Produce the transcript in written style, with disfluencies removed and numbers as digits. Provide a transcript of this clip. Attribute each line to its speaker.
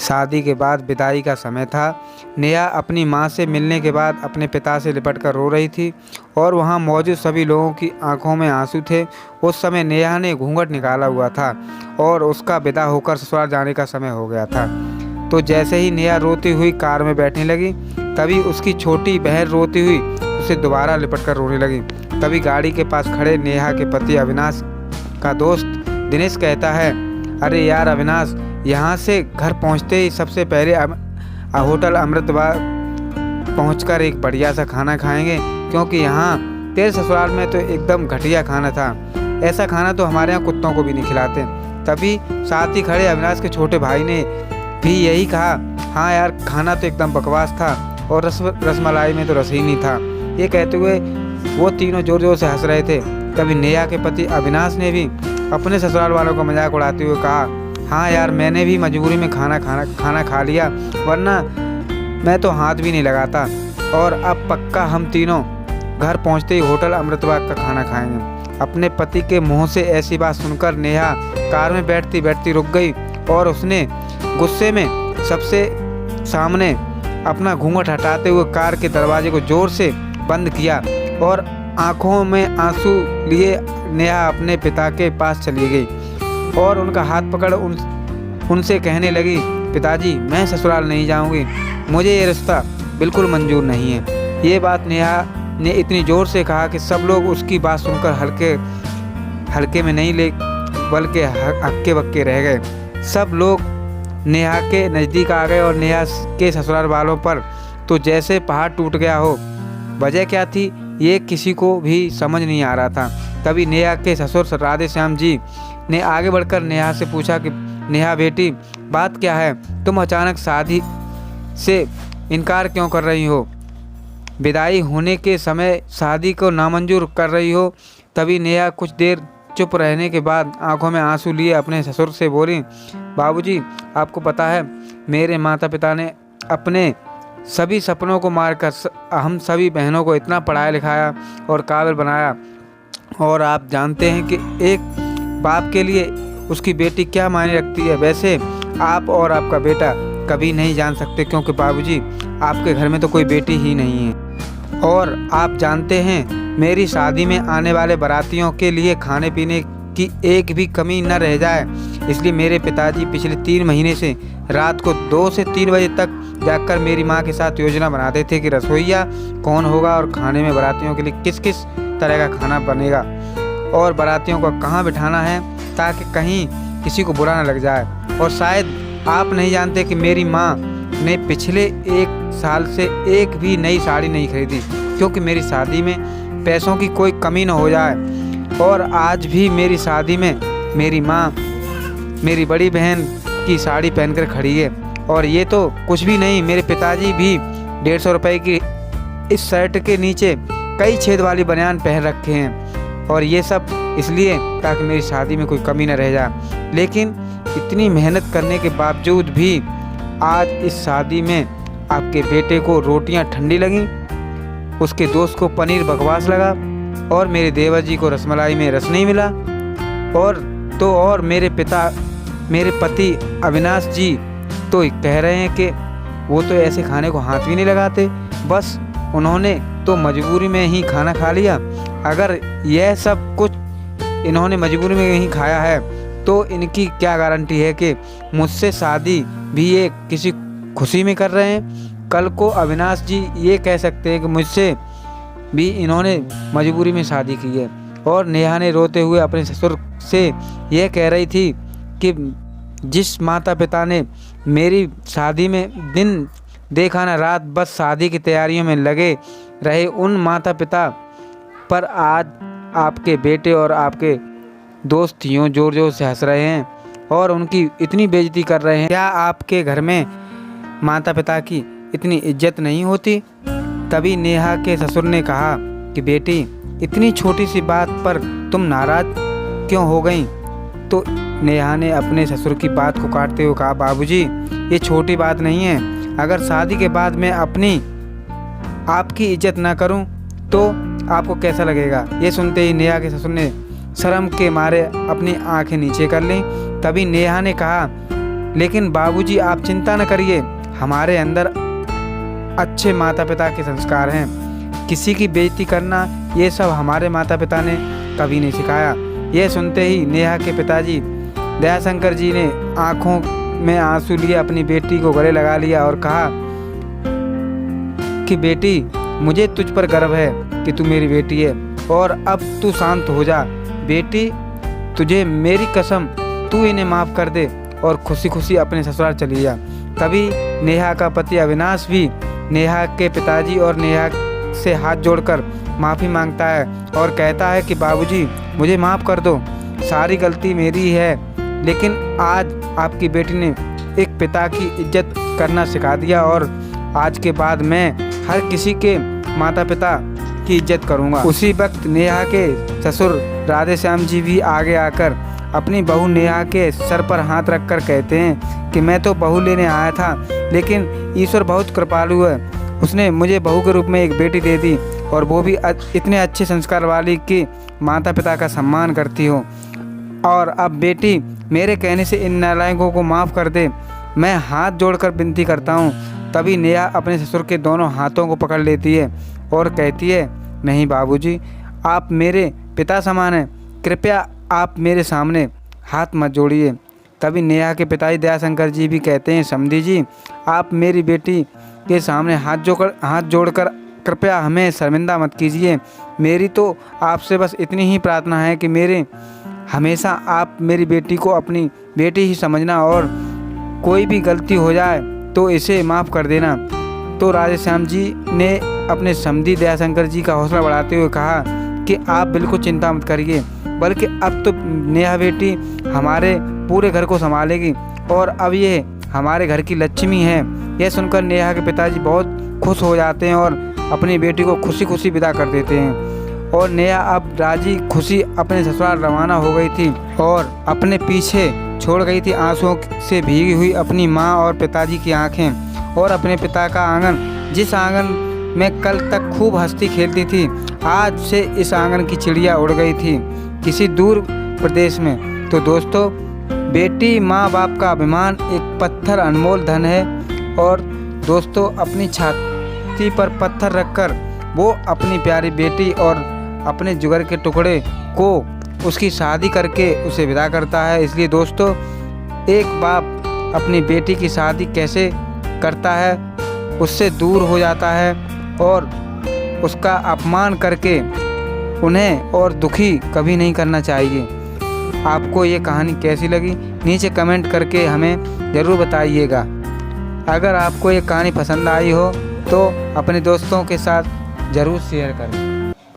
Speaker 1: शादी के बाद विदाई का समय था। नेहा अपनी मां से मिलने के बाद अपने पिता से लिपटकर रो रही थी और वहां मौजूद सभी लोगों की आंखों में आंसू थे। उस समय नेहा ने घूंघट निकाला हुआ था और उसका विदा होकर ससुराल जाने का समय हो गया था। तो जैसे ही नेहा रोती हुई कार में बैठने लगी, तभी उसकी छोटी बहन रोती हुई उसे दोबारा लिपटकर रोने लगी। तभी गाड़ी के पास खड़े नेहा के पति अविनाश का दोस्त दिनेश कहता है, अरे यार अविनाश, यहाँ से घर पहुँचते ही सबसे पहले होटल अमृतबाग पहुँचकर एक बढ़िया सा खाना खाएंगे, क्योंकि यहाँ तेरे ससुराल में तो एकदम घटिया खाना था। ऐसा खाना तो हमारे यहाँ कुत्तों को भी नहीं खिलाते। तभी साथ ही खड़े अविनाश के छोटे भाई ने भी यही कहा, हाँ यार, खाना तो एकदम बकवास था और रसमलाई में तो रस ही नहीं था। ये कहते हुए वो तीनों जोर जोर से हंस रहे थे। तभी नेहा के पति अविनाश ने भी अपने ससुराल वालों का मजाक उड़ाते हुए कहा, हाँ यार, मैंने भी मजबूरी में खाना खा लिया, वरना मैं तो हाथ भी नहीं लगाता। और अब पक्का हम तीनों घर पहुंचते ही होटल अमृतबाग का खाना खाएंगे। अपने पति के मुंह से ऐसी बात सुनकर नेहा कार में बैठती बैठती रुक गई और उसने गुस्से में सबसे सामने अपना घूंघट हटाते हुए कार के दरवाजे को जोर से बंद किया और आंखों में आंसू लिए नेहा अपने पिता के पास चली गई और उनका हाथ पकड़ उनसे कहने लगी, पिताजी, मैं ससुराल नहीं जाऊंगी, मुझे ये रिश्ता बिल्कुल मंजूर नहीं है। ये बात नेहा ने इतनी ज़ोर से कहा कि सब लोग उसकी बात सुनकर हल्के में नहीं ले बल्कि हक्के बक्के रह गए। सब लोग नेहा के नज़दीक आ गए और नेहा के ससुराल वालों पर तो जैसे पहाड़ टूट गया हो। वजह क्या थी ये किसी को भी समझ नहीं आ रहा था। तभी नेहा के ससुर राधे श्याम जी ने आगे बढ़कर नेहा से पूछा कि नेहा बेटी, बात क्या है? तुम अचानक शादी से इनकार क्यों कर रही हो? विदाई होने के समय शादी को नामंजूर कर रही हो? तभी नेहा कुछ देर चुप रहने के बाद आंखों में आंसू लिए अपने ससुर से बोली, बाबूजी, आपको पता है मेरे माता पिता ने अपने सभी सपनों को मारकर हम सभी बहनों को इतना पढ़ाया लिखाया और काबिल बनाया, और आप जानते हैं कि एक बाप के लिए उसकी बेटी क्या मायने रखती है। वैसे आप और आपका बेटा कभी नहीं जान सकते, क्योंकि बाबूजी आपके घर में तो कोई बेटी ही नहीं है। और आप जानते हैं मेरी शादी में आने वाले बारातियों के लिए खाने पीने की एक भी कमी न रह जाए, इसलिए मेरे पिताजी पिछले 3 महीने से रात को 2 से 3 बजे तक जाकर मेरी माँ के साथ योजना बनाते थे कि रसोइया कौन होगा और खाने में बारातियों के लिए किस किस तरह का खाना बनेगा और बारातियों को कहाँ बिठाना है ताकि कहीं किसी को बुरा न लग जाए। और शायद आप नहीं जानते कि मेरी माँ ने पिछले 1 साल से एक भी नई साड़ी नहीं खरीदी, क्योंकि मेरी शादी में पैसों की कोई कमी न हो जाए। और आज भी मेरी शादी में मेरी माँ मेरी बड़ी बहन की साड़ी पहनकर खड़ी है। और ये तो कुछ भी नहीं, मेरे पिताजी भी 150 रुपये की इस शर्ट के नीचे कई छेद वाली बनियान पहन रखे हैं, और ये सब इसलिए ताकि मेरी शादी में कोई कमी न रह जाए। लेकिन इतनी मेहनत करने के बावजूद भी आज इस शादी में आपके बेटे को रोटियां ठंडी लगीं, उसके दोस्त को पनीर बकवास लगा और मेरे देवर जी को रसमलाई में रस नहीं मिला, और मेरे पति अविनाश जी तो कह रहे हैं कि वो तो ऐसे खाने को हाथ भी नहीं लगाते, बस उन्होंने तो मजबूरी में ही खाना खा लिया। अगर यह सब कुछ इन्होंने मजबूरी में ही खाया है तो इनकी क्या गारंटी है कि मुझसे शादी भी ये किसी खुशी में कर रहे हैं? कल को अविनाश जी ये कह सकते हैं कि मुझसे भी इन्होंने मजबूरी में शादी की है। और नेहा ने रोते हुए अपने ससुर से यह कह रही थी कि जिस माता पिता ने मेरी शादी में दिन देखा ना रात बस शादी की तैयारियों में लगे रहे, उन माता पिता पर आज आपके बेटे और आपके दोस्त यूँ जोर जोर से हंस रहे हैं और उनकी इतनी बेइज्जती कर रहे हैं। क्या आपके घर में माता पिता की इतनी इज्जत नहीं होती? तभी नेहा के ससुर ने कहा कि बेटी, इतनी छोटी सी बात पर तुम नाराज़ क्यों हो गई? तो नेहा ने अपने ससुर की बात को काटते हुए कहा, बाबूजी, ये छोटी बात नहीं है। अगर शादी के बाद मैं आपकी इज्जत ना करूं तो आपको कैसा लगेगा? ये सुनते ही नेहा के ससुर ने शर्म के मारे अपनी आंखें नीचे कर लीं। तभी नेहा ने कहा लेकिन बाबूजी आप चिंता न करिए, हमारे अंदर अच्छे माता पिता के संस्कार हैं। किसी की बेइज्जती करना ये सब हमारे माता पिता ने कभी नहीं सिखाया। यह सुनते ही नेहा के पिताजी दयाशंकर जी ने आंखों में आंसू लिए अपनी बेटी को गले लगा लिया और कहा कि बेटी, मुझे तुझ पर गर्व है कि तू मेरी बेटी है और अब तू शांत हो जा। बेटी, तुझे मेरी कसम, तू इन्हें माफ़ कर दे और खुशी खुशी अपने ससुराल चली जा। तभी नेहा का पति अविनाश भी नेहा के पिताजी और नेहा से हाथ जोड़कर माफ़ी मांगता है और कहता है कि बाबूजी, मुझे माफ़ कर दो, सारी गलती मेरी है, लेकिन आज आपकी बेटी ने एक पिता की इज्जत करना सिखा दिया और आज के बाद मैं हर किसी के माता पिता की इज्जत करूंगा। उसी वक्त नेहा के ससुर राधेश्याम जी भी आगे आकर अपनी बहू नेहा के सर पर हाथ रखकर कहते हैं कि मैं तो बहू लेने आया था, लेकिन ईश्वर बहुत कृपालु है, उसने मुझे बहू के रूप में एक बेटी दे दी और वो भी इतने अच्छे संस्कार वाली कि माता पिता का सम्मान करती हो। और अब बेटी, मेरे कहने से इन नालायकों को माफ़ कर दे, मैं हाथ जोड़कर विनती करता हूँ। तभी नेहा अपने ससुर के दोनों हाथों को पकड़ लेती है और कहती है, नहीं बाबूजी, आप मेरे पिता समान हैं, कृपया आप मेरे सामने हाथ मत जोड़िए। तभी नेहा के पिताजी दयाशंकर जी भी कहते हैं, समधी जी, आप मेरी बेटी के सामने हाथ जोड़कर कृपया हमें शर्मिंदा मत कीजिए। मेरी तो आपसे बस इतनी ही प्रार्थना है कि हमेशा आप मेरी बेटी को अपनी बेटी ही समझना और कोई भी गलती हो जाए तो इसे माफ़ कर देना। तो राधेश्याम जी ने अपने समधी दयाशंकर जी का हौसला बढ़ाते हुए कहा कि आप बिल्कुल चिंता मत करिए, बल्कि अब तो नेहा बेटी हमारे पूरे घर को संभालेगी और अब ये हमारे घर की लक्ष्मी है। यह सुनकर नेहा के पिताजी बहुत खुश हो जाते हैं और अपनी बेटी को खुशी खुशी विदा कर देते हैं। और नेहा अब राजी खुशी अपने ससुराल रवाना हो गई थी और अपने पीछे छोड़ गई थी आंसुओं से भीगी हुई अपनी माँ और पिताजी की आंखें और अपने पिता का आंगन, जिस आंगन में कल तक खूब हंसती खेलती थी, आज से इस आंगन की चिड़िया उड़ गई थी किसी दूर प्रदेश में। तो दोस्तों, बेटी माँ बाप का अभिमान एक पत्थर अनमोल धन है और दोस्तों, अपनी छाती पर पत्थर रखकर वो अपनी प्यारी बेटी और अपने जिगर के टुकड़े को उसकी शादी करके उसे विदा करता है। इसलिए दोस्तों, एक बाप अपनी बेटी की शादी कैसे करता है, उससे दूर हो जाता है और उसका अपमान करके उन्हें और दुखी कभी नहीं करना चाहिए। आपको ये कहानी कैसी लगी नीचे कमेंट करके हमें ज़रूर बताइएगा। अगर आपको ये कहानी पसंद आई हो तो अपने दोस्तों के साथ ज़रूर शेयर करें।